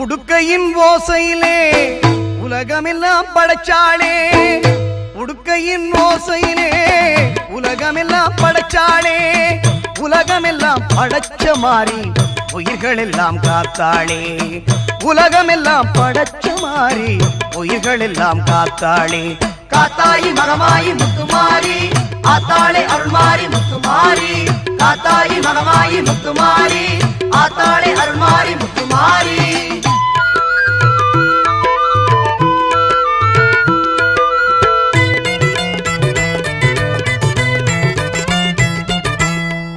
உடுக்கையின் ஓசையிலே உலகமெல்லாம் படைச்சாளே, உடுக்கையின் ஓசையிலே உலகமெல்லாம் படைச்சாளே, உலகமெல்லாம் படைச்ச மாறி உயிர்கள் எல்லாம் காத்தாளே, உலகமெல்லாம் படைச்ச மாறி உயிர்கள் எல்லாம் காத்தாளே. காத்தாயி மகமாயி முத்துமாரி ஆத்தாளே அருள்மாரி முத்துமாரி, காத்தாயி மகமாயி முத்துமாரி ஆத்தாளே அருள்மாரி முத்துமாரி.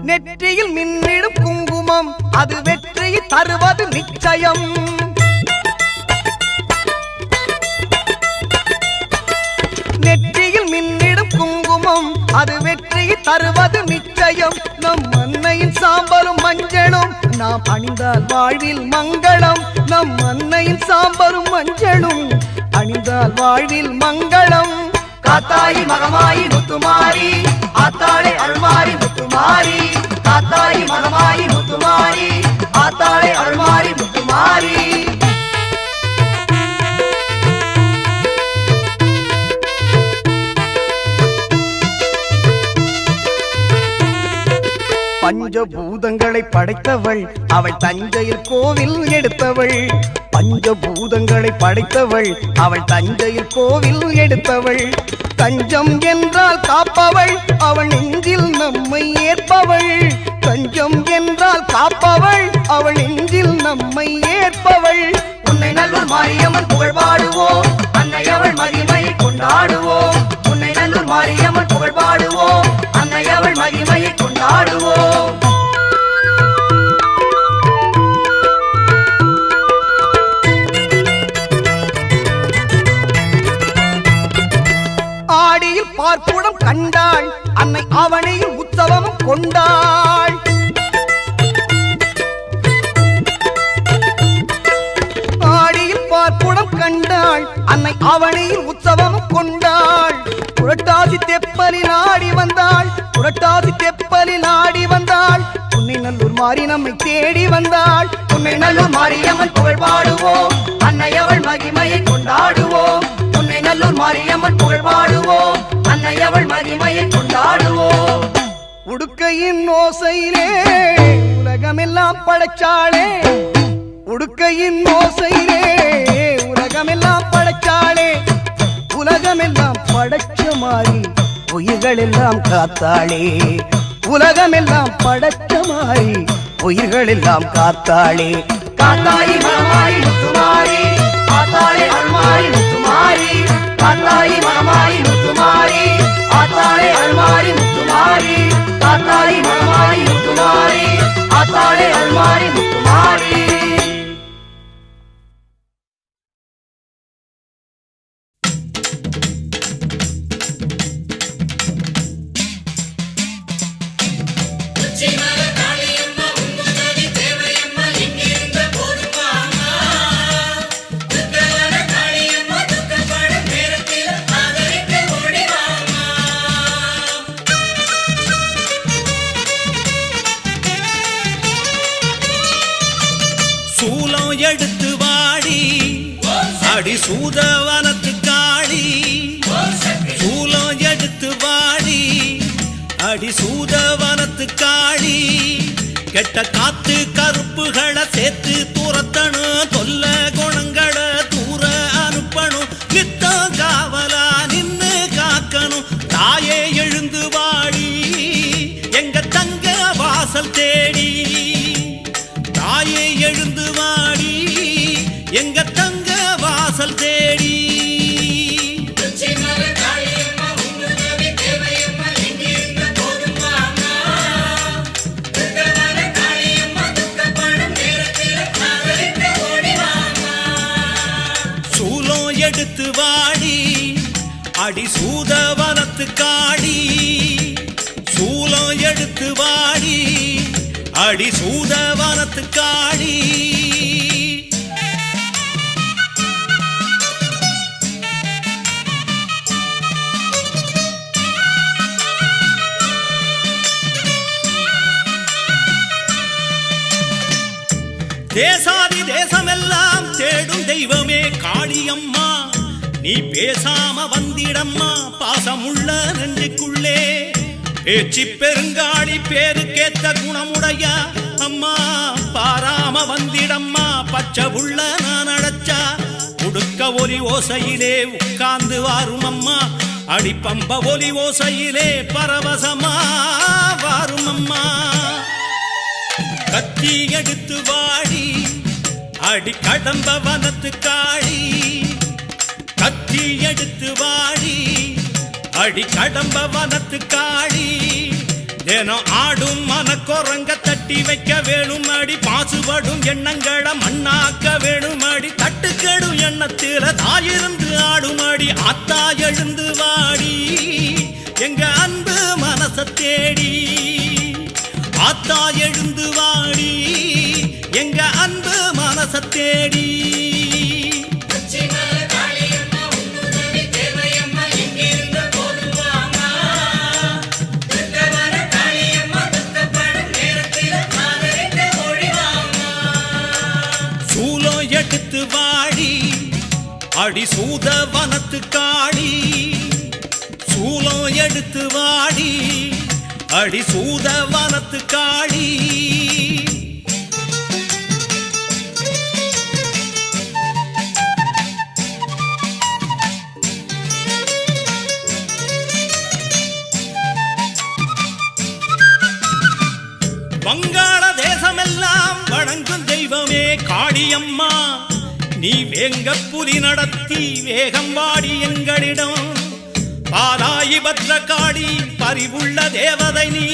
நெற்றியில் மின்னிடும் குங்குமம் அது வெற்றியை தருவது நிச்சயம், நெற்றியில் மின்னிடும் குங்குமம் அது வெற்றியை தருவது நிச்சயம். நம் அன்னையின் சாம்பரும் மஞ்சளும் நாம் அணிந்தால் வாழ்வில் மங்களம், நம் அன்னையின் சாம்பரும் மஞ்சளும் அணிந்தால் வாழ்வில் மங்களம். காத்தாயி மகமாயி முத்துமாரி ஆத்தாளே அருள்மாரி முத்துமாரி, காத்தாயி மகமாயி முத்துமாரி ஆத்தாளே அருள்மாரி முத்துமாரி. பஞ்சபூதங்களை படைத்தவள் அவள் தஞ்சையில் கோவில் எடுத்தவள், பஞ்சபூதங்களை படைத்தவள் அவள் தஞ்சையில் கோவில் எடுத்தவள். தஞ்சம் என்றால் காப்பவள் அவள் நெஞ்சில் நம்மை ஏற்பவள், தஞ்சம் என்றால் காப்பவள் அவள் நெஞ்சில் நம்மை ஏற்பவள். உன்னை நல்லூர் மாரியம்மன் புகழ் பாடுவோம், அன்னை அவள் மகிமையை கொண்டாடுவோம், உன்னை நல்லூர் மாரியம்மன் புகழ் பாடுவோம், அன்னை அவள் மகிமையை கொண்டாடுவோம். ஆடியில் பார்ப்புடம் கண்டாள் அன்னை அவனையில் உற்சவமும் கொண்டாள், ஆடியில் பார்ப்புடம் கண்டாள் அன்னை அவனையில் உற்சவமும் கொண்டாள். புரட்டாசி தெப்பலில் ஆடி வந்தாள், புரட்டாசி தெப்பலில் ஆடி வந்தாள், உன்னை நல்லூர் மாறி நம்மை தேடி வந்தாள். உன்னை நல்லூர் மாரியம்மன் புகழ் பாடுவோம், அன்னை அவள் மகிமையை கொண்டாடுவோம், உன்னை நல்லூர் மாரியம்மன் புகழ் பாடுவோம், அன்னை அவள் மகிமையை கொண்டாடுவோம். உடுக்கையின் ஓசையிலே உலகமெல்லாம் படைச்சாளே, உடுக்கையின் ஓசையிலே உலகமெல்லாம் படைச்சாளே, உலகமெல்லாம் படைச்ச மாறி உயிர்கள் எல்லாம் காத்தாளே, உலகமெல்லாம் படைச்ச மாறி உயிர்கள் எல்லாம் காத்தாளே. காத்தாயி மகமாயி முத்துமாரி ஆத்தாளே அருள்மாரி முத்துமாரி, காத்தாயி மகமாயி முத்துமாரி ஆத்தாளே அருள்மாரி முத்துமாரி, காத்தாயி மகமாயி முத்துமாரி ஆத்தாளே அருள்மாரி முத்துமாரி. எடுத்து வாடி அடி சூதவனத்து காளி, சூலம் எடுத்து வாடி அடி சூதவனத்து காளி. கெட்ட காத்து கருப்புகளை சேர்த்து துரத்தணும், தொல்ல குணங்களை தூர அனுப்பணும், நித்தம் காவலா நின்னு காக்கணும். தாயே எழுந்து வாடி எங்க தங்க வாசல் தேடி, தாயே எழுந்து வாடி எங்க தங்க வாசல் தேடி. சூலம் எடுத்து வாடி அடி சூதவனத்து காடி, சூலம் எடுத்து வாடி அடி சூதவனத்து காடி. தேசாதி தேசமெல்லாம் நீ பேசாம வந்திடம்மா பாசமுள்ள நெஞ்சுக்குள்ளே பேச்சு பெருங்காளி பேருக்கேத்த குணமுடைய அம்மா பாராம வந்திடம்மா பச்சை புள்ள நான் அடைச்சா உடுக்க ஒலி ஓசையிலே உட்கார்ந்து வாரும் அம்மா அடிப்பம்ப ஒலி ஓசையிலே பரவசமா வாரும் அம்மா கத்தி எடுத்து வாடி அடி கடம்ப வனத்து காளி கத்தி எடுத்து வாடி அடி கடம்ப வனத்து காளி தினம் ஆடும் மனக்குரங்க தட்டி வைக்க வேணும் அடி பாசுபடும் எண்ணங்களை மண்ணாக்க வேணும் அடி தட்டுக்கெடும் எண்ணத்தில தாயிருந்து ஆடும் அடி ஆத்தா எழுந்து வாடி எங்க அன்பு மனச தேடி ஆத்தா எழுந்து வாடி எங்க அன்பு மனச தேடி எடுத்து வாடி அடி சூத வனத்து காளி சூலம் எடுத்து வாடி அடி சூத வனத்து காளி வங்காள தேசமெல்லாம் வணங்கும் தெய்வமே காளியம்மா நீ வேங்க புலி நடத்தி வேகம் வாடி எங்களிடம் பாலாயி பத்ர காளி பரிவுள்ள தேவதை நீ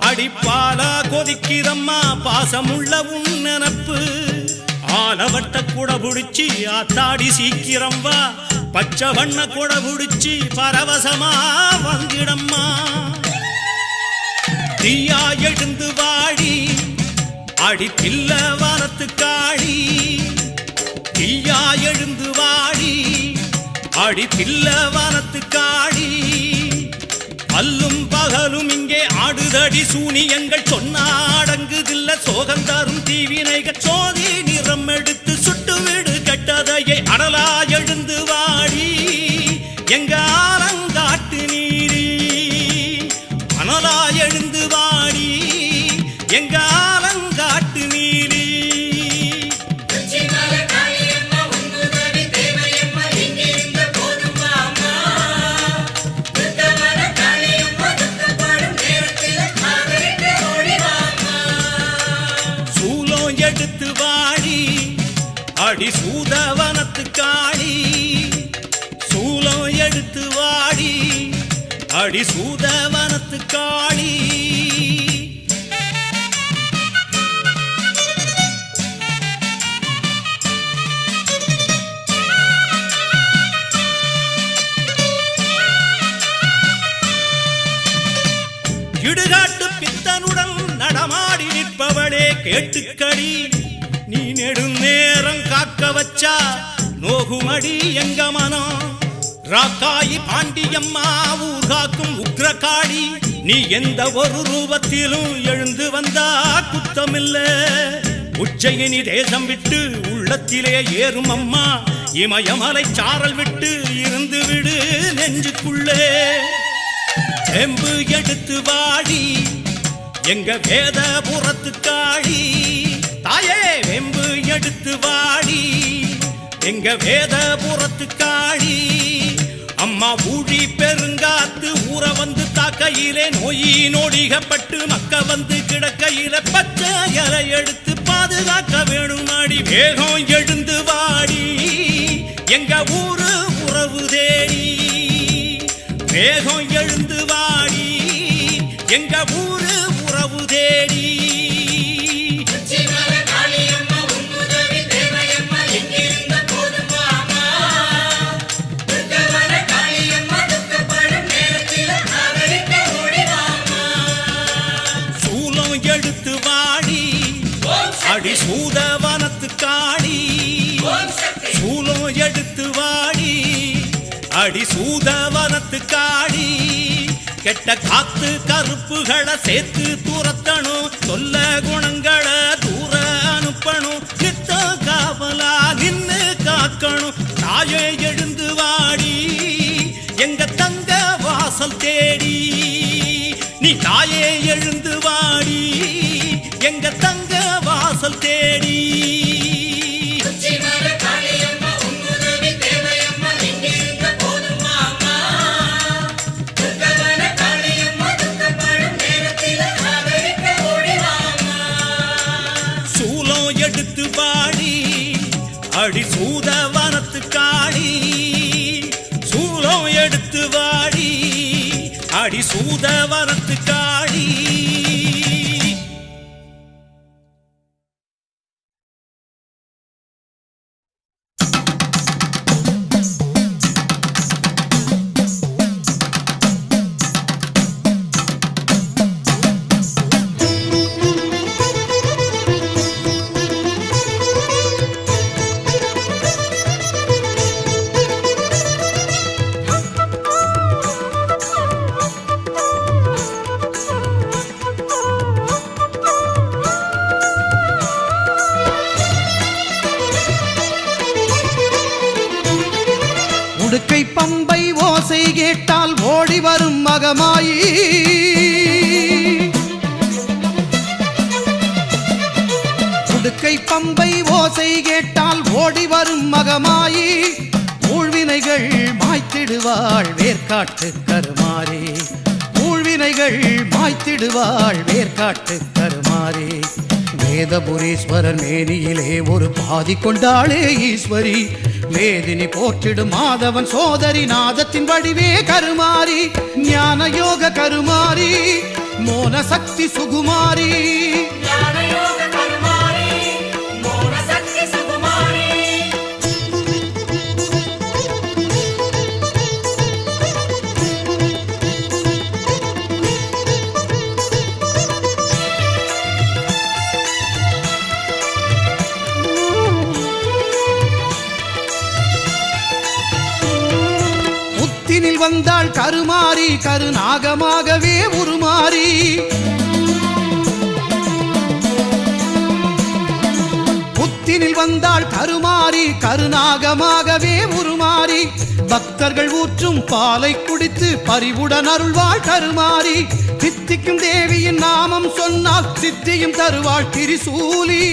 அடிப்பாலா கொதிக்கிறம்மா பாசமுள்ள உன் நினப்பு ஆலவட்ட கூட புடிச்சி ஆத்தாடி சீக்கிரம் வா பச்சை வண்ண கூட புடிச்சி பரவசமா வந்திடம்மா தீயா எழுந்து வாடி அடி பில்ல வனத்து காளி தீயா எழுந்து வாடி அடி பில்ல வனத்து காளி அல்லும் பகலும் இங்கே ஆடுதடி சூனியங்கள் சொன்னாடங்குதில்ல சோகந்தாரும் தீவினைகள் சோதி நிறம் எடுத்து சுட்டு வீடு கட்டதையை அடலா எழுந்து வாடி எங்க ஆலங்காட்டு நீரி அனலா எழுந்து வாடி எங்க ஆலங்காட்டு நீரி சூலம் எடுத்து வாடி அடி சூதவனத்து காளி சூலம் எடுத்து வாடி அடி சூதவனத்து காளி இடுகாட்டு பித்தனுடன் நடமாடி நிற்பவளே கேட்டுக்கடி நீ நெடுநேரம் காக்க வச்சா நோகுமடி எங்க மனம் ராக்காயி பாண்டியம்மா ஊர் காக்கும் உக்ரகாளி நீ எந்த ஒரு ரூபத்திலும் எழுந்து வந்தா குத்தமில்ல உச்சயினி தேசம் விட்டு உள்ளத்திலே ஏறும் அம்மா இமயமலை சாரல் விட்டு இருந்து விடு நெஞ்சுக்குள்ளே செம்பு எடுத்து வாடி எங்க வேதபுரத்து காளி தாயே வெம்பு எடுத்து வாடி எங்க வேதபுரத்து காளி அம்மா ஊழி பெருங்காத்து ஊற வந்து தாக்கையிலே நோயி நோடிகப்பட்டு மக்க வந்து கிடக்கையில பச்சை இலை எடுத்து பாதுகாக்க வேணும் அடி வேகம் எழுந்து வாடி எங்க ஊரு உறவு தேடி வேகம் எழுந்து வாடி எங்க ஊரு உறவு தேடி சூலம் எடுத்து வாடி அடி சூதவனத்து காளி சூலம் எடுத்து வாடி அடி சூதவனத்து காளி கெட்ட காத்து கருப்புகளை சேர்த்து துரத்தணும் சொல்ல குணங்களை தூர அனுப்பணும் நித்த காவலா நின்னு காக்கணும் தாயே எழுந்து வா நீ தாயே எழுந்து வாடி எங்க தங்க வாசல் தேடி சூலம் எடுத்து வாடி அடி சூதவனத்து காடி சூலம் எடுத்து வாடி அடி சூதவனத்து காடி உடுக்கை பம்பை ஓசை கேட்டால் ஓடி வரும் மகமாயி உடுக்கை பம்பை ஓசை கேட்டால் ஓடி வரும் மகமாயி ஊழ்வினைகள் மாய்த்திடுவாள் வேர்க்காட்டு கருமாறி ஊழ்வினைகள் மாய்த்திடுவாள் வேர்க்காட்டு கருமாறி வேதபுரீஸ்வரர் மேனியிலே ஒரு பாதி கொண்டாளே ஈஸ்வரி வேதினி போற்றிடும் மாதவன் சோதரி நாதத்தின் வடிவே கருமாரி ஞான யோக கருமாரி மோன சக்தி சுகுமாரி புத்தினில் வந்தாள் கருமாரி கருநாகமாகவே உருமாறி புத்தினில் வந்தாள் கருமாரி கருநாகமாகவே உருமாறி பக்தர்கள் ஊற்றும் பாலை குடித்து பரிவுடன் அருள்வாள் கருமாரி சித்திக்கும் தேவியின் நாமம் சொன்னால் சித்தியும் தருவாள் திரிசூலி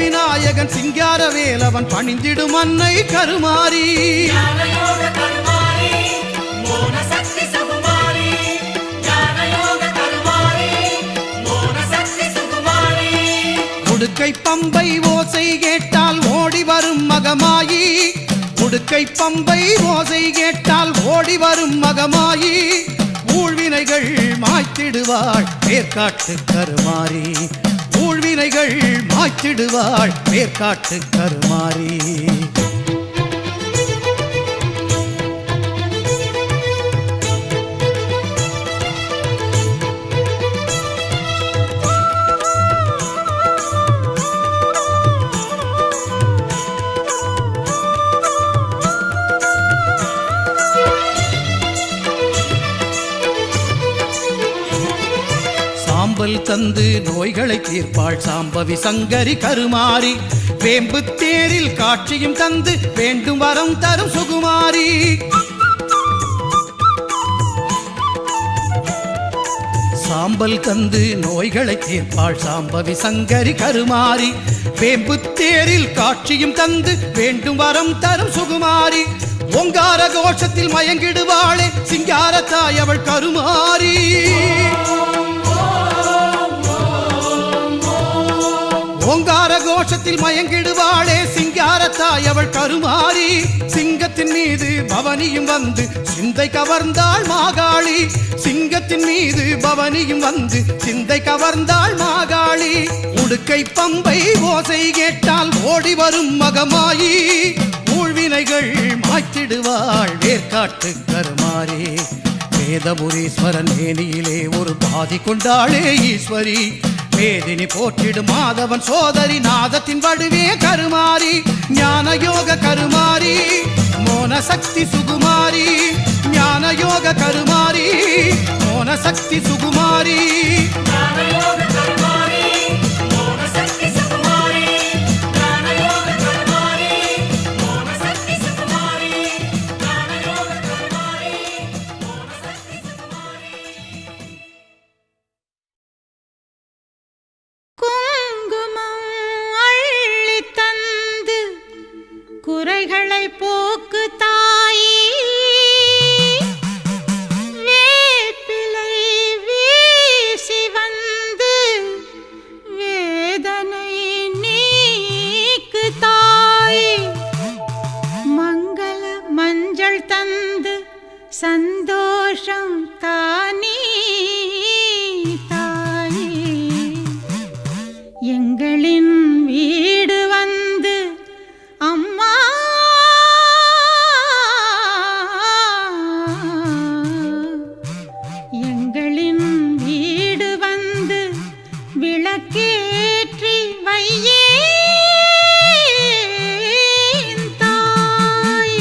விநாயகன் சிங்கார வேலவன் பணிந்திடும் அன்னை கருமாரி உடுக்கை பம்பை ஓசை கேட்டால் ஓடி வரும் மகமாயி உடுக்கை பம்பை ஓசை கேட்டால் ஓடி வரும் மகமாயி ஊழ்வினைகள் மாய்த்திடுவாள் வேர்க்காட்டு கருமாரி ஊழ்வினைகள் மாய்த்திடுவாள் வேர்க்காட்டு கருமாரி சாம்பல் தந்து நோய்களை தீர்ப்பாள் சாம்பவி சங்கரி கருமாரி வேம்பு தேரில் காட்சியும் தந்து வேண்டும் வரம் தரும் சுகுமாரி சாம்பல் தந்து நோய்களை தீர்ப்பாள் சாம்பவி சங்கரி கருமாரி வேம்பு தேரில் காட்சியும் தந்து வேண்டும் வரம் தரும் சுகுமாரி ஓங்கார கோஷத்தில் மயங்கிடுவாளே சிங்கார தாய் அவள் கருமாரி ஓங்கார கோஷத்தில் மயங்கிடுவாளே சிங்கார தாய் அவள் கருமாரி சிங்கத்தின் மீது பவனியும் வந்து சிந்தை கவர்ந்தாள் மாகாளி சிங்கத்தின் மீது பவனியும் வந்து சிந்தை கவர்ந்தாள் மாகாளி உடுக்கை பம்பை ஓசை கேட்டால் ஓடி வரும் மகமாயி ஊழ்வினைகள் மாய்த்திடுவாள் வேர்க்காட்டு கருமாரி வேதபுரீஸ்வரன் மேனியிலே ஒரு பாதி கொண்டாளே ஈஸ்வரி வேதினி போற்றிடும் மாதவன் சோதரி நாதத்தின் வடுவே கருமாரி ஞான யோக கருமாரி மோன சக்தி சுகுமாரி ஞான யோக கருமாரி மோன சக்தி சுகுமாரி ஞான யோக விளக்கேற்றி வையேன் தாய்.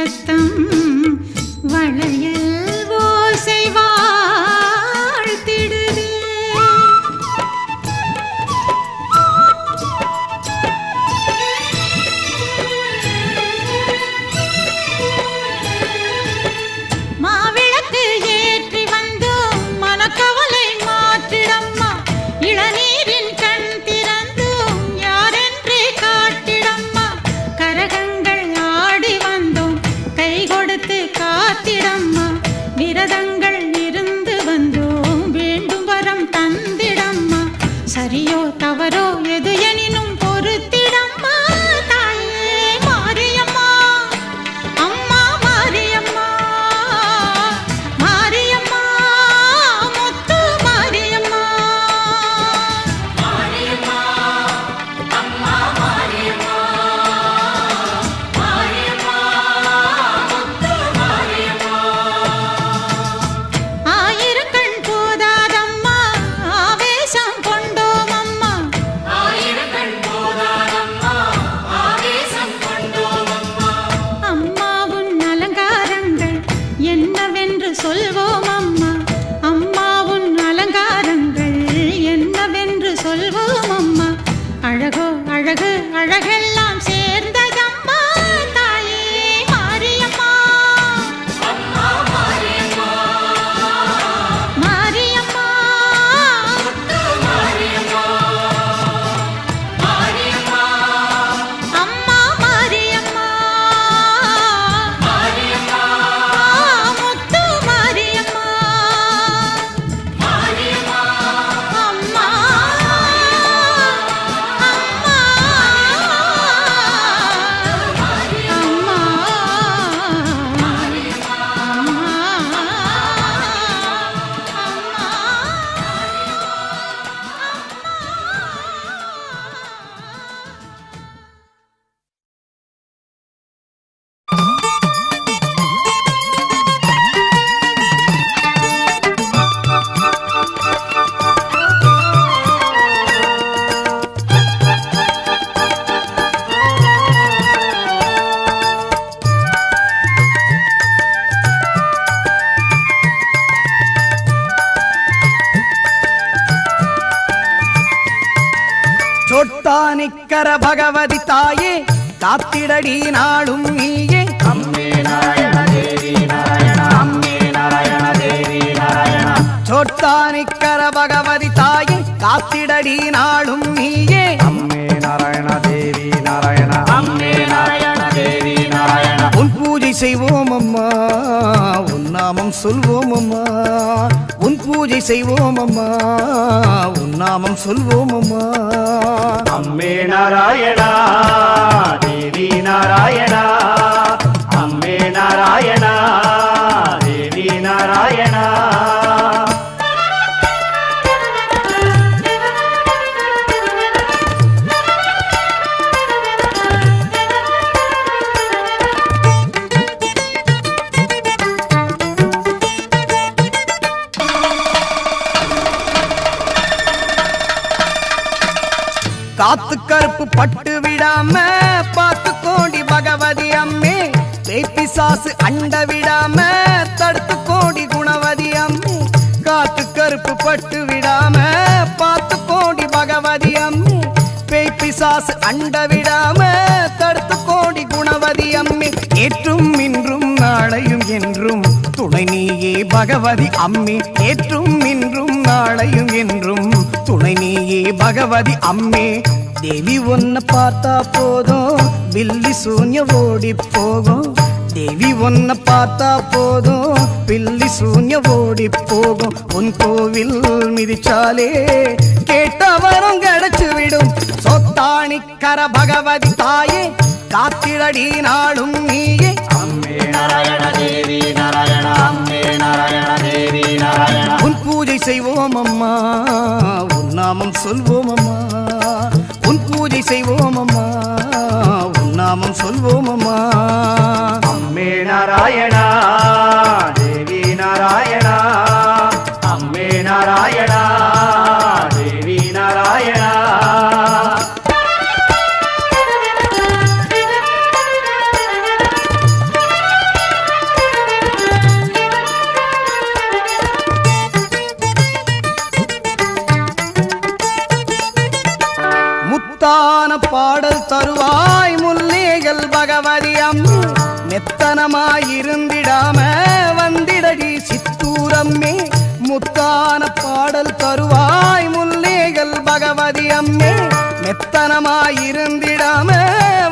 சத்தம் வளையல் ஓசை வாழ்த்திடுதே. மாவிளக்கு ஏற்றி வந்தோம் மனக்கவலை மாற்றிடம்மா. இளநீரின் கண் திறந்தோம் யாரென்று காட்டிடம்மா. கரகங்கள் ஆடி வந்தோம் கை கொடுத்து காத்திடம்மா. விரதங்கள் இருந்து வந்தோம் வேண்டும் வரம் தந்திடம்மா. சரியோ தவறோ எது எனினும் பொறுத்திடம்மா. தாயே மாரியம்மா, அம்மா மாரியம்மா, மாரியம்மா முத்து மாரியம்மா. ஆயிரக்கண் போதாதம்மா ஆவேசம் கொண்டோம் அம்மா. அம்மாவுன் அலங்காரங்கள் என்னவென்று சொல்வோம் அம்மா. அம்மாவுன் அலங்காரங்கள் என்னவென்று சொல்வோம் அம்மா. அழகோ அழகு அழகெல்லாம் சேர்ந்ததம்மா. தாயே மாரியம்மா, மாரியம்மா அம்மா மாரியம்மா, முத்து மாரியம்மா, அம்மா சொட்டானிக்கர பகவதி தாயே காத்திடடி நாளும் நீயே. அம்மே நாராயண தேவி நாராயண, அம்மே நாராயண தேவி நாராயண. சொட்டானிக்கர பகவதி தாயே காத்திடடி நாளும் நீயே. அம்மே நாராயண தேவி நாராயண, அம்மே நாராயண தேவி நாராயண. உன் பூஜை செய்வோம் அம்மா, உன் நாமம் சொல்வோம் அம்மா. உன் பூஜை செய்வோம் அம்மா, உன் நாமம் சொல்வோம் அம்மா. அம்மே நாராயணா தேவி நாராயணா, அம்மே நாராயணா தேவி நாராயணா. காத்து கருப்பு பட்டு விடாம பார்த்து கோடி பகவதி அம்மே. பேப்பிசாசு அண்ட விடாம தடுத்து கோடி குணவதி அம்மே. காத்து கருப்பு பட்டு விடாம பார்த்து கோடி பகவதி அம்மே. பேப்பிசாசு அண்ட விடாம தடுத்து கோடி குணவதி அம்மே. ஏற்றும் இன்றும் நாளையும் என்றும் துணை நீயே பகவதி அம்மே. ஏற்றும் இன்றும் நாளையும் என்றும் துணை நீயே பகவதி அம்மே. தேவி ஒன்ன பார்த்தா போதும் பில்லி சூன்ய ஓடி போகும். தேவி ஒன்ன பார்த்தா போதும் பில்லி சூன்ய ஓடி போகும். உன் கோவில் மிதிச்சாலே கேட்ட வரம் கிடைச்சு விடும். சொத்தாணிக்கர பகவதி தாயே காத்திரடி நாளும் நீயே. அம்மே நாராயண தேவி நாராயண, அம்மே நாராயண தேவி நாராயண. உன் பூஜை செய்வோம் அம்மா, உன் நாமம் சொல்வோம் அம்மா. உன் பூஜை செய்வோம் அம்மா, உன் நாமம் சொல்வோம் அம்மா. அம்மே நாராயணா தேவி நாராயணா, அம்மே நாராயணா தேவி நாராயணா. முத்தான பாடல் தருவாய் முல்லேகள் பகவதி அம்மே மெத்தனமாயிருந்திடாம வந்திடடி சித்தூரம்மே முத்தான பாடல் தருவாய் முல்லேகள் பகவதி அம்மே மெத்தனமாயிருந்திடாம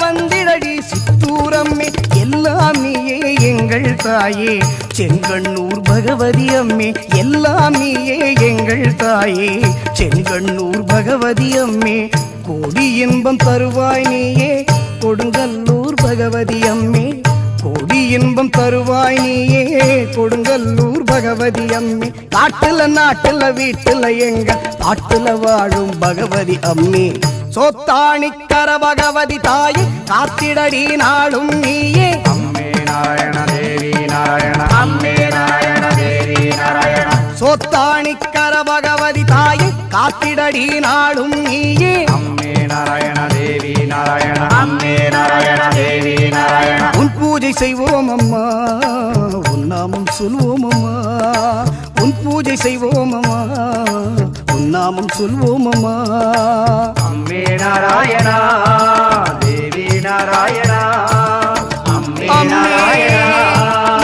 வந்திடடி சித்தூரம்மே எல்லாம் நீயே எங்கள் தாயே செங்கண்ணூர் பகவதி அம்மே எல்லாம் நீயே எங்கள் தாயே செங்கண்ணூர் பகவதி அம்மே கோடி இன்பம் தருவாய் நீயே கொடுங்கல்லூர் பகவதி அம்மே கோடி இன்பம் தருவாய் நீயே கொடுங்கல்லூர் பகவதி அம்மே காட்டுல நாட்டுல வீட்டுல எங்க பாட்டுல வாழும் பகவதி அம்மே சோத்தாணிக்கர பகவதி தாயே காத்திடடி நாளும் நீயே அம்மே நாராயண தேவி நாராயண அம்மே நாராயண தேவி நாராயண சோத்தாணிக்கர பகவதி தாயே காத்திடடி நாளும் நீயே அம்மே நாராயண தேவி நாராயண அம்மே நாராயண தேவி நாராயண உன் பூஜை செய்வோம் அம்மா உன் நாமம் சொல்வோம் அம்மா உன் பூஜை செய்வோம் அம்மா உன் நாமம் சொல்வோம் அம்மா அம்மே நாராயணா தேவி நாராயணா அம்மே நாராயணா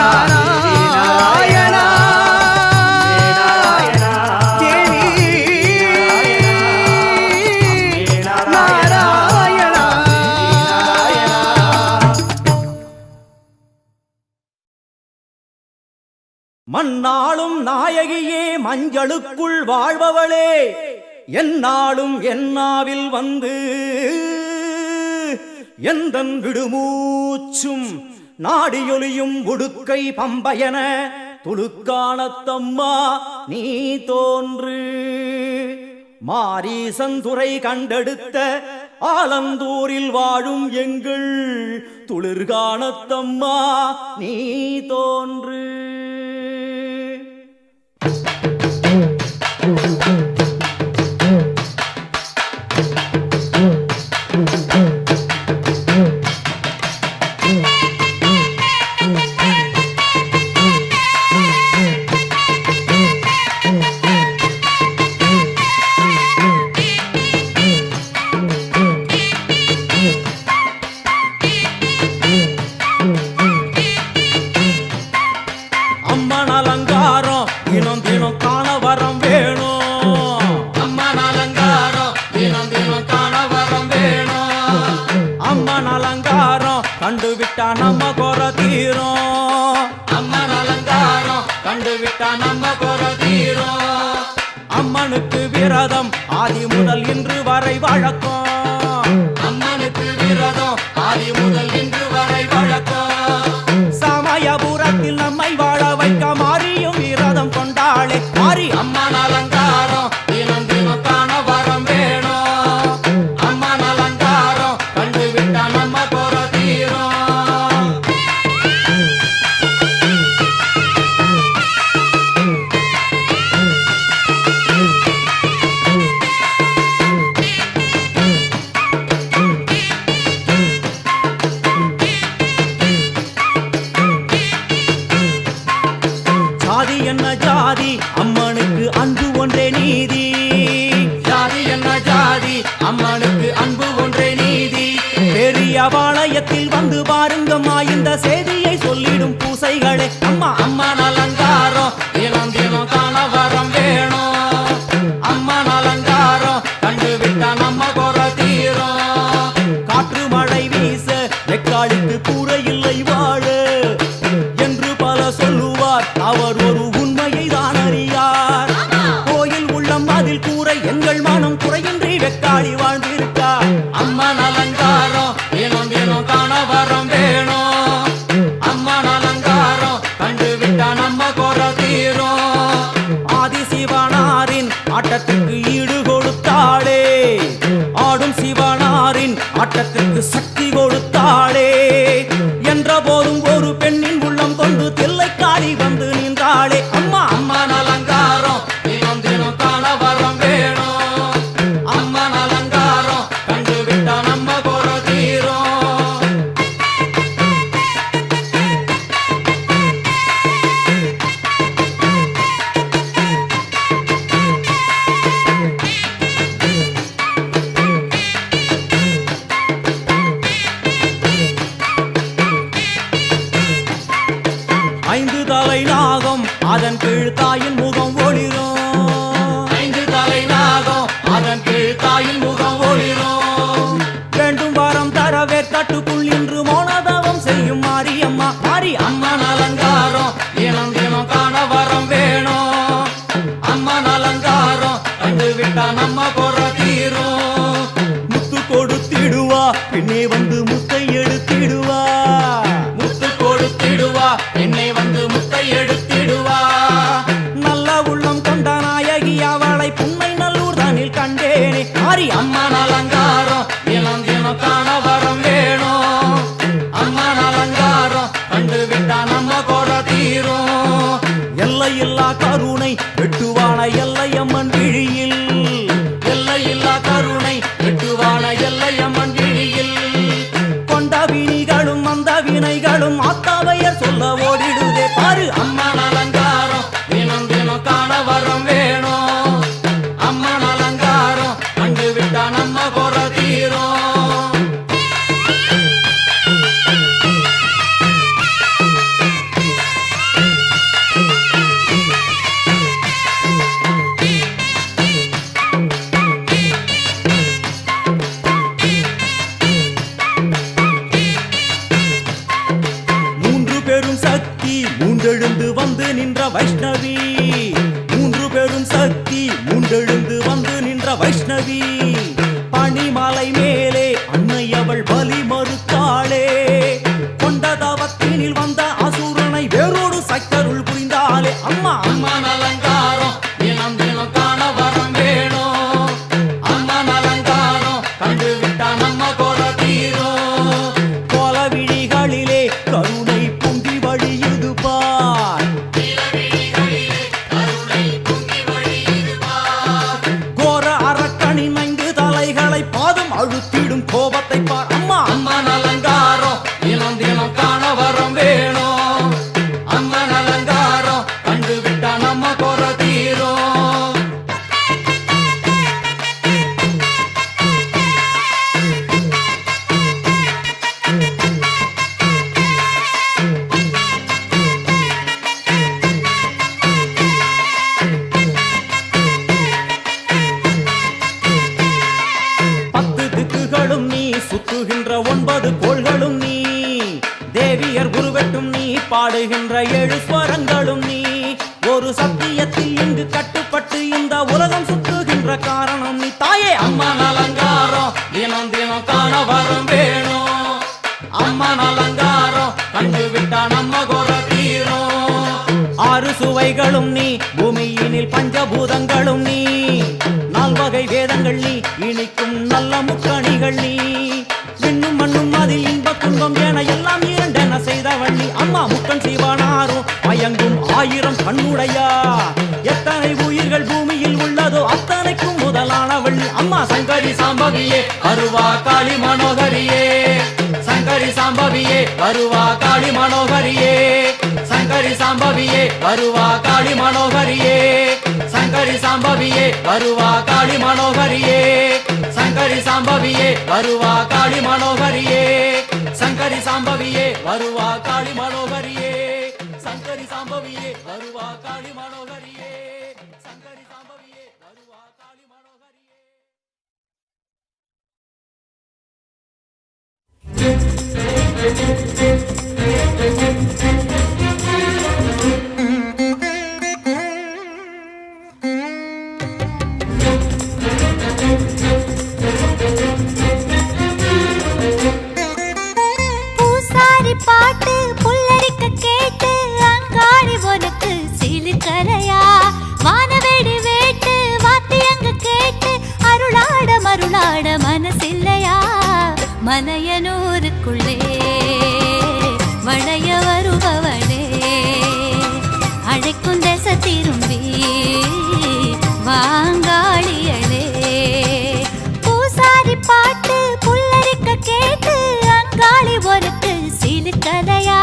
நாராயணா தேவி நாராயணா மண்ணாளும் நாயகியே மஞ்சளுக்குள் வாழ்பவளே என்னாலும் என்னாவில் வந்து எந்தன் விடுமூச்சும் நாடியொலியும் உடுக்கை பம்பயன துளுக்கானத்தம்மா நீ தோன்று மாரீசந்துரை கண்டெடுத்த ஆலந்தூரில் வாழும் எங்கள் துளிர்கானத்தம்மா நீ தோன்று அம்மன் அலங்காரம் தினம் தினம் காண வரம் வேணும் அம்மன் அலங்காரம் தினம் தினம் காண வரம் வேணும் அம்மன் அலங்காரம் கண்டுவிட்டா நம்ம குறை தீரும் அம்மன் அலங்காரம் கண்டுவிட்டா நம்ம குறை தீரும் அம்மனுக்கு விரதம் ஆதி முதல் இன்று வரை வழக்கம் அம்மனுக்கு விரதம் ஆதி முதல் இன்று வரை வழக்கம் சமயபுரத்தில் நம்மை வாழ வைக்க மாறியும் விரதம் கொண்டாளே மாறி அம்மன் அலங்காரம் தினம் தினம் காண வரம் வேணும் அம்மன் அலங்காரம் கண்டுவிட்டா நம்ம குறை தீரும் ஜாதி என்ன ஜாதி அம்மனுக்கு அன்பு ஒன்றே நீதி ஜாதி என்ன ஜாதி அம்மனுக்கு அன்பு ஒன்றே நீதி பெரிய பாளையத்தில் வந்து பாருங்கம்மா இந்த செய்தியை சொல்லிடும் பூசைகளே அம்மா அம்மன் அலங்காரம் தினம் தினம் காண வரம் வேணும் அம்மன் அலங்காரம் கண்டுவிட்டா நம்ம குறை தீரும் காற்று மழை வீச வெக்காளிக்கு கூரை இல்லை வாழ என்று பல சொல்லுவார் அவர் ஒரு உண்மையை தான் அறியார் கோயில் உள்ளம் அதில் கூரை எங்கள் மனம் குறையின்றி வெக்காளி வாழ்ந்திருக்கார் அம்மன் அலங்காரம் தினம் தினம் காண வரம் வேணும் அம்மன் அலங்காரம் கண்டுவிட்டா நம்ம குறை தீரும் ஆதி சிவனாரின் ஆட்டத்துக்கு ஈடு கொடுத்தாளே ஆடும் சிவனாரின் ஆட்டத்துக்கு சக்தி கொடுத்தாளே என்ற போதும் ஒரு பெண்ணின் உள்ளம் கொண்டு தில்லைக்காளி வந்து நின்றாளே அம்மா அம்மன் அலங்காரம் தினம் தினம் காண வரம் வேணும் அம்மன் அலங்காரம் கண்டுவிட்டா நம்ம குறை தீரும் சொல்ல ஓடிடுதே பாரு. அம்மன் அலங்காரம் தினம் தினம் காண வரம் வேணும். அம்மன் அலங்காரம் கண்டு விட்டா நம்ம குறை தீரும். மூண்டெழுந்து வந்து நின்ற வைஷ்ணவி, மூன்று பெரும் சக்தி மூண்டெழுந்து வந்து நின்ற வைஷ்ணவி. பனிமலை மேலே அன்னை அவள் பலி மறுத்தாளே, கொண்ட தவத்தினில் வந்த அசுரனை வேரோடு சக்கருள் புரிந்தாளே. அம்மா அம்மன் அலங்காரம் தினம் தினம் காண வரம் வேணும். அம்மன் அலங்காரம் கண்டு விட்டா நம்ம குறை தீரும். கோல விழிகளிலே கருணை பொங்கி வழியுது பார். கோர அரக்கனின் 5 தலைகளை பாதம் அழுத்திடும் கோபத்தை பார். அம்மா அம்மன் அலங்காரம் தினம் தினம் காண வரம் வேணும். அம்மன் அலங்காரம் கண்டு விட்டா நம்ம குறை தீரும். சுத்துகின்ற 9 கோள்களும் நீ, தேவியர் குருவெட்டும் நீ, பாடுகின்ற 7 ஸ்வரங்களும் நீ. ஒரு சத்தியத்தில் இங்கு கட்டுப்பட்டு இந்த உலகம் சுத்துகின்ற காரணம் நீ தாயே. அம்மன் அலங்காரம் தினம் தினம் காண வரம் வேணும். அம்மன் அலங்காரம் கண்டு விட்டா நம்ம குறை தீரும். 6 சுவைகளும் நீ, பூமியினில் பஞ்சபூதங்களும் நீ, 4 வகை வேதங்கள் நீ, இனிக்கும் நல்ல முக்கணிகள் நீ. விண்ணும் மண்ணும் அதில் இன்ப துன்பம் என எல்லாம் இரண்டென செய்தவள் நீ. அம்மா முக்கன் சிவனாரும் மயங்கும் 1000 கண்ணுடையா, எத்தனை உயிர்கள் பூமியில் உள்ளதோ அத்தனைக்கும் முதலானவள் நீ. அம்மா சங்கரி சாம்பவியே வருவா காளி மனோகரியே, சங்கரி சாம்பவியே வருவா காளி மனோகரியே, சங்கரி சாம்பவியே வருவா காளி மனோகரியே, சங்கரி சாம்பவியே வருவா காளி மனோகரியே, சங்கரி சாம்பவியே வருவா காளி மனோகரியே, சங்கரி சாம்பவியே வருவா காளி மனோகரியே, சங்கரி சாம்பவியே வருவா காளி மனோகரியே, சங்கரி சாம்பவியே வருவா காளி மனோகரியே. பூசாரி பாட்டு புல்லரிக்க கேட்டு அங்காடி உனக்கு சிலுக்கலையா, வானவேடி வேட்டு வாத்தியங்க கேட்டு அருளாட மருளாட மனசில்லையா. மலையனூருக்குள்ளே வளைய வருபவளே, அழைக்கும் திசை திரும்பி வாங்காளியளே. பூசாரி பாட்டு புல்லரிக்க கேட்டு அங்காளி ஒருக்கு சிலுக்கலையா,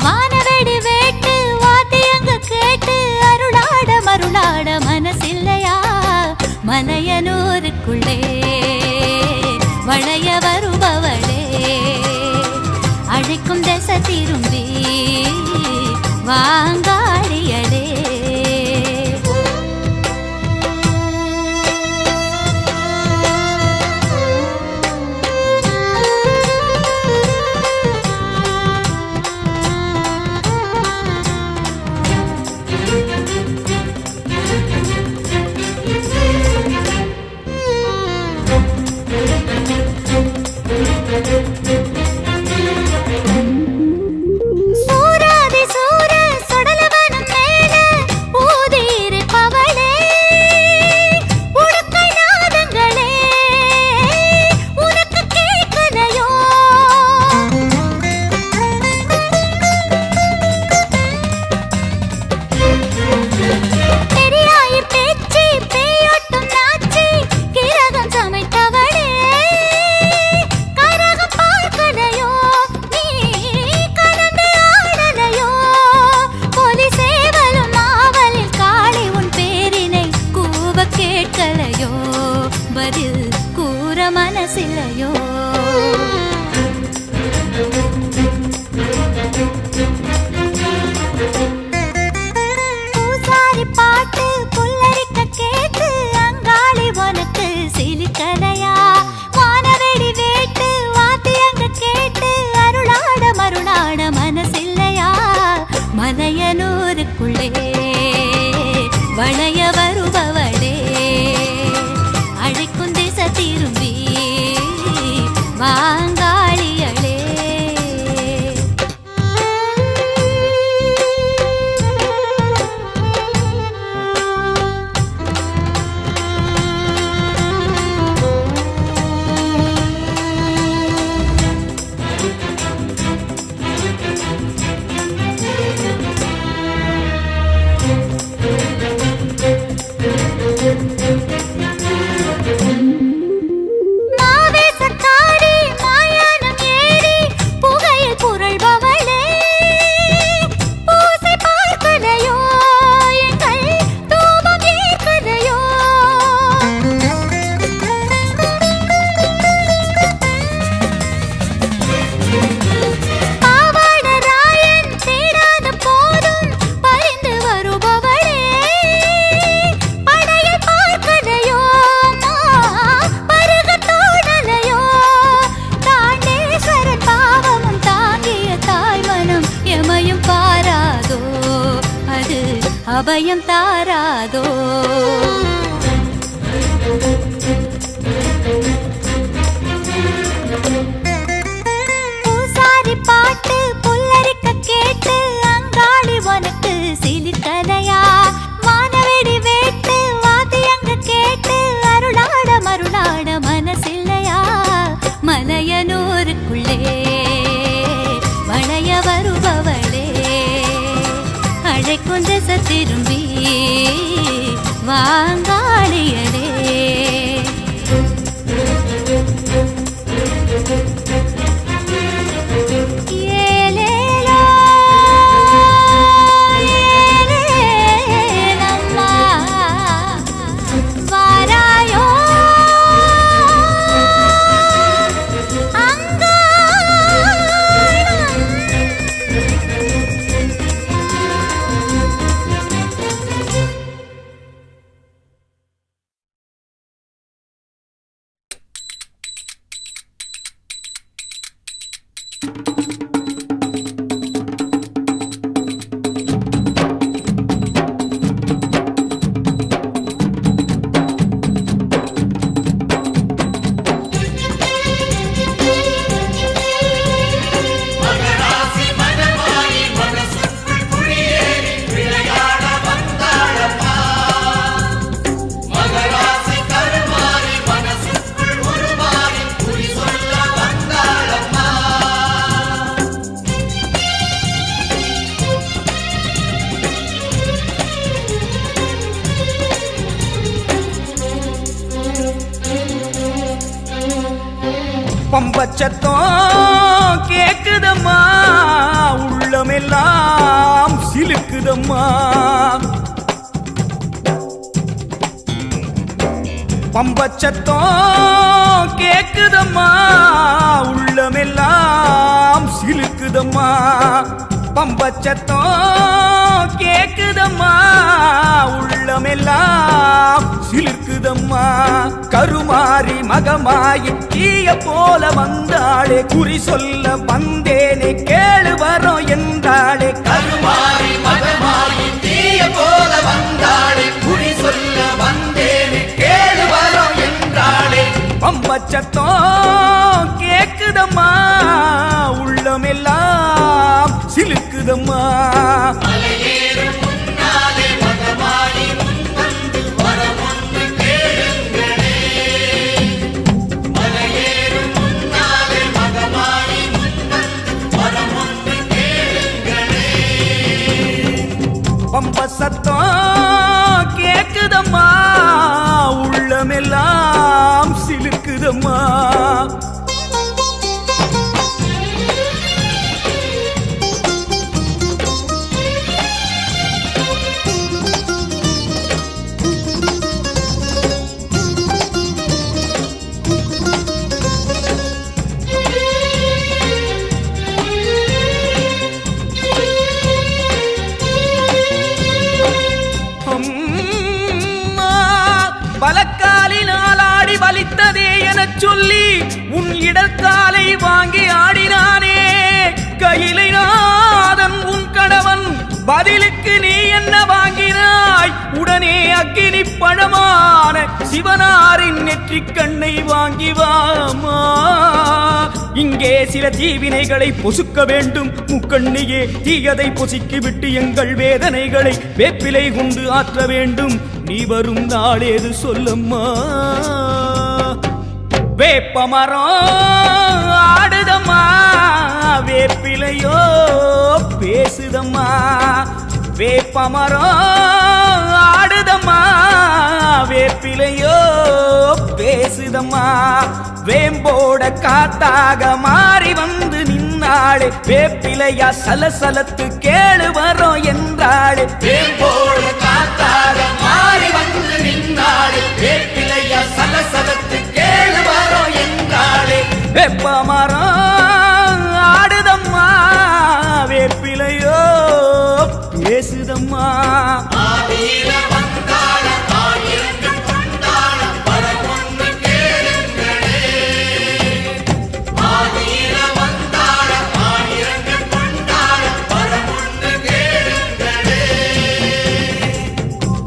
வானவெடி வேட்டு வாத்தியங்க கேட்டு அருளாட மருளாட மனசில்லையா. மலையனூருக்குள்ளே வளைய வருபவளே, அழைக்கும் திசை திரும்பி வாங்காளியளே. சூராதி சூர சுடல வாங்காளியளே. மாவேசக்காரி மாயானம் ஏறி புகையில் புரள்பவளே, பூசை பார்க்கலையோ எங்கள் தூபம் ஏற்கலையோ. பாவாடராயன் தேடாத போதும் பறிந்து வருபவளே, படையை பார்க்கலையோ பருகத் தோணலையோ. தாண்டேஸ்வரன் பாவமும் தாங்கிய தாய்மனம் எமையும் பாராதோ, அது அபயம் தாராதோ. பூசாரி பாட்டு புல்லரிக்க கேட்டு அங்காளி உனக்கு சிலிர்கலையா. வானவெடி வேட்டு வாத்தியங்க கேட்டு அருளாட மருளாட மனசில்லையா. மலையனூருக்குள்ளே வளைய வருபவளே, அழைக்கும் திசை திரும்பி வாங்காளியளே. ஏலேலோ ஏலேலம்மா வாராயோ பம்பச்சத்தம் கேக்குதம்மா, உள்ளமெல்லாம் சிலுக்குதம்மா. பம்பச்சத்தம் கேக்குதம்மா, உள்ளமெல்லாம் சிலுக்குதம்மா. பம்பச்சத்தம் கேக்குதம்மா, உள்ளமெல்லாம் சிலுக்குதம்மா. கருமாறி மகமாயி தீய போல வந்தாளே, குறி சொல்ல வந்தேனே கேளு வரோம் என்றாளே. கருமாறி மகமாயி தீய போல வந்தாளே, குறி சொல்ல வந்தேனே கேளு வரோம் என்றாளே. பம்பச்சத்தம் கேக்குதம்மா, உள்ளமெல்லாம் சிலுக்குதம்மா. பம்ப சத்தம் கேக்குதம்மா, உள்ளமெல்லாம் சிலுக்குதம்மா. பலக்காலினால் ஆடி வலித்ததே எனச் சொல்லி உன் இடக்காலை வாங்கி ஆடினானே. கையிலை நாதன் உன் கணவன், பதிலுக்கு நீ என்ன வாங்கினாய்? உடனே அக்கினி பழமான சிவனாரின் நெற்றிக் கண்ணை வாங்கி வாமா. சில தீவினைகளை பொசுக்க வேண்டும். முக்கண்ணியே தீயதை பொசுக்கி விட்டு எங்கள் வேதனைகளை வேப்பிலை கொண்டு ஆற்ற வேண்டும். நீ வரும் நாளேது சொல்லம்மா. வேப்பமரம் ஆடுதம்மா, வேப்பிலையோ பேசுதம்மா. வேப்பமரம் ஆடுதம்மா, வேப்பிலையோ பேசுதம்மா. வேம்போட காத்தாக மாறி வந்து நின்னாளே, வேப்பிலையா சலசலத்து கேளு வரோம் என்றாளே. வேம்போட காத்தாக மாறி வந்து நின்னாளே, வேப்பிலையா சலசலத்து கேளு வரோம் என்றாளே. வேப்பமரம் ஆடுதம்மா, வேப்பிலையோ பேசுதம்மா.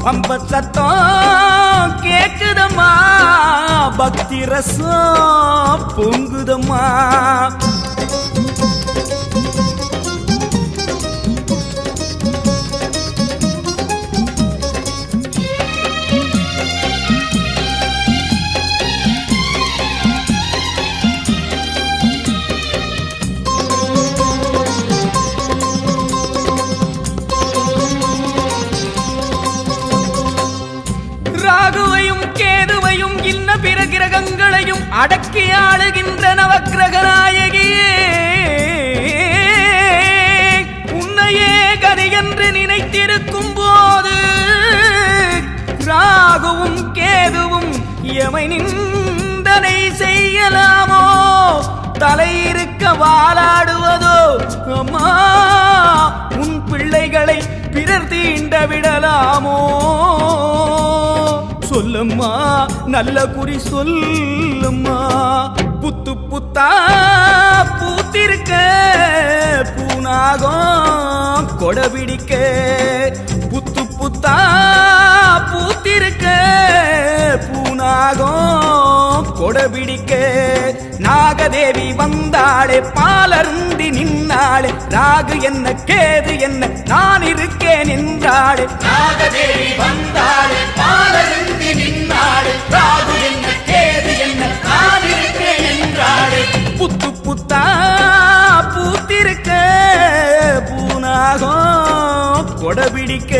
பம்பத் சத்தம் கேக்குதம்மா, பக்தி ரசம் பொங்குதம்மா. ராகுவையும் கேதுவையும் இன்ன பிற கிரகங்களையும் அடக்கி ஆளுகின்ற நவக்கிரக நாயகியே, உன்னையே கதி என்று நினைத்திருக்கும் போது ராகுவும் கேதுவும் எமை நிந்தனை செய்யலாமோ? தலை இருக்க வாளாடுவதோ? அம்மா, உன் பிள்ளைகளை பிறர் தீண்ட விடலாமோ? சொல்லம்மா, நல்ல குறி சொல்லம்மா. புத்து புத்தா பூத்திருக்க பூனாகம் கொடபிடிக்க. புத்து புத்தா பூத்திருக்க பூனாகம் கொடபிடிக்க. நாகதேவி வந்தாளே, பாலருந்தி நின்னாளே, ராகு என்ன கேது என்ன நான் இருக்கேன் என்றாளே. நாகதேவி வந்தாளே, பாலருந்தி நின்னாளே, ராகு என்ன கேது என்ன நான் இருக்கேன் என்றாளே. புத்து புத்தா பூத்திருக்க பூனாகம் கொடபிடிக்க.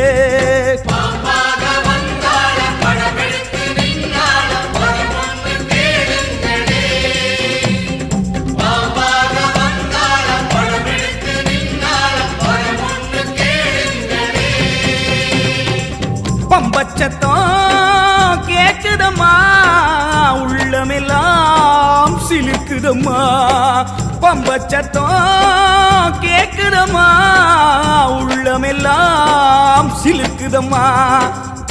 பம்பச்சத்தம் கேக்குதம்மா, உள்ளமெல்லாம் சிலுக்குதம்மா. பம்பச்சத்தம் கேக்குதம்மா, உள்ளமெல்லாம் சிலுக்குதம்மா.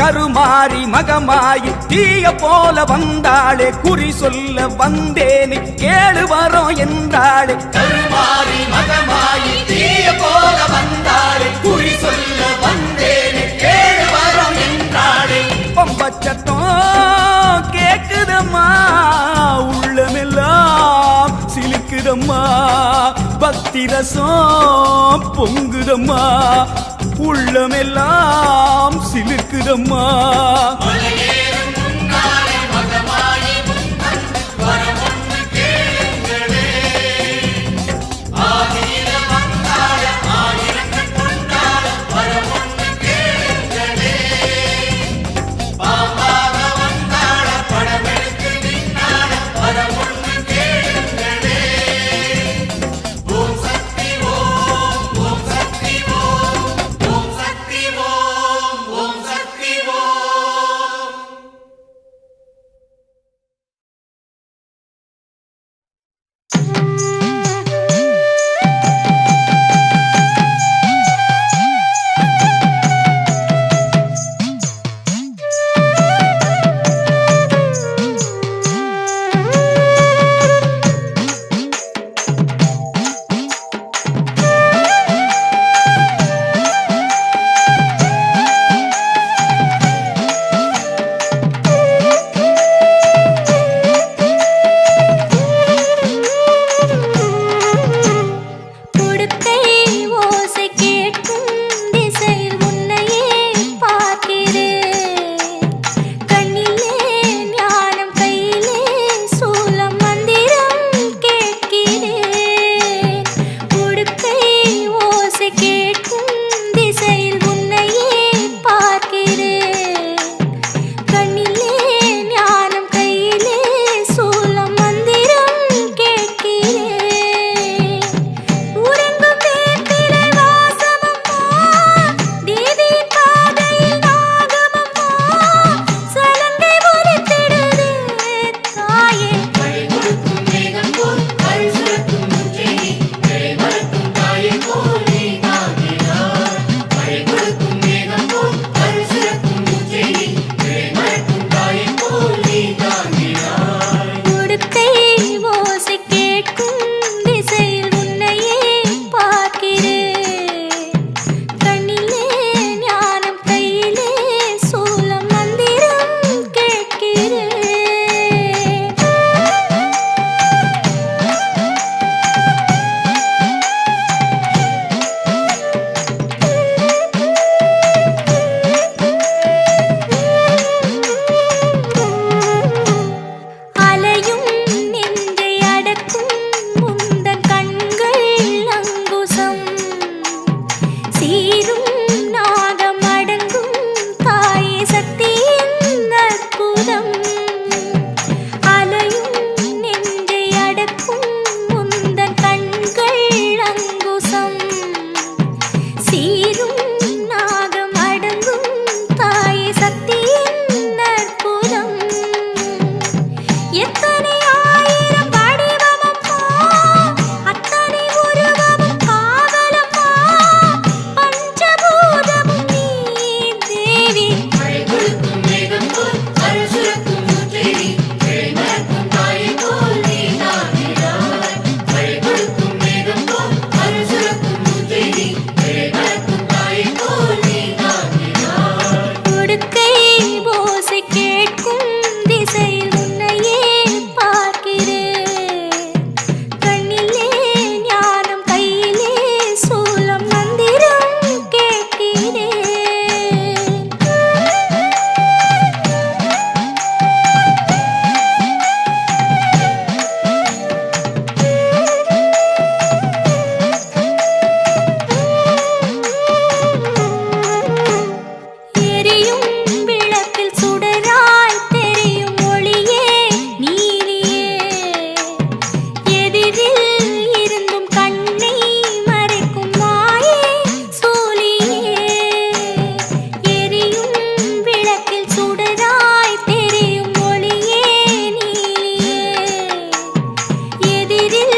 கருமாறி மகமாயி தீய போல வந்தாளே, குறி சொல்ல வந்தேனே கேளு வரோம் என்றாளே. கருமாறி மகமாயி தீய போல வந்தாளே, குறி சொல்ல வந்தேனே கேளு வரோம் என்றாளே. பம்பச்சத்தம் கேக்குதம்மா, உள்ளமெல்லாம் சிலுக்குதம்மா. பக்தி ரசம் பொங்குதம்மா, உள்ளமெல்லாம் சிலுக்குதம்மா. எதிரில்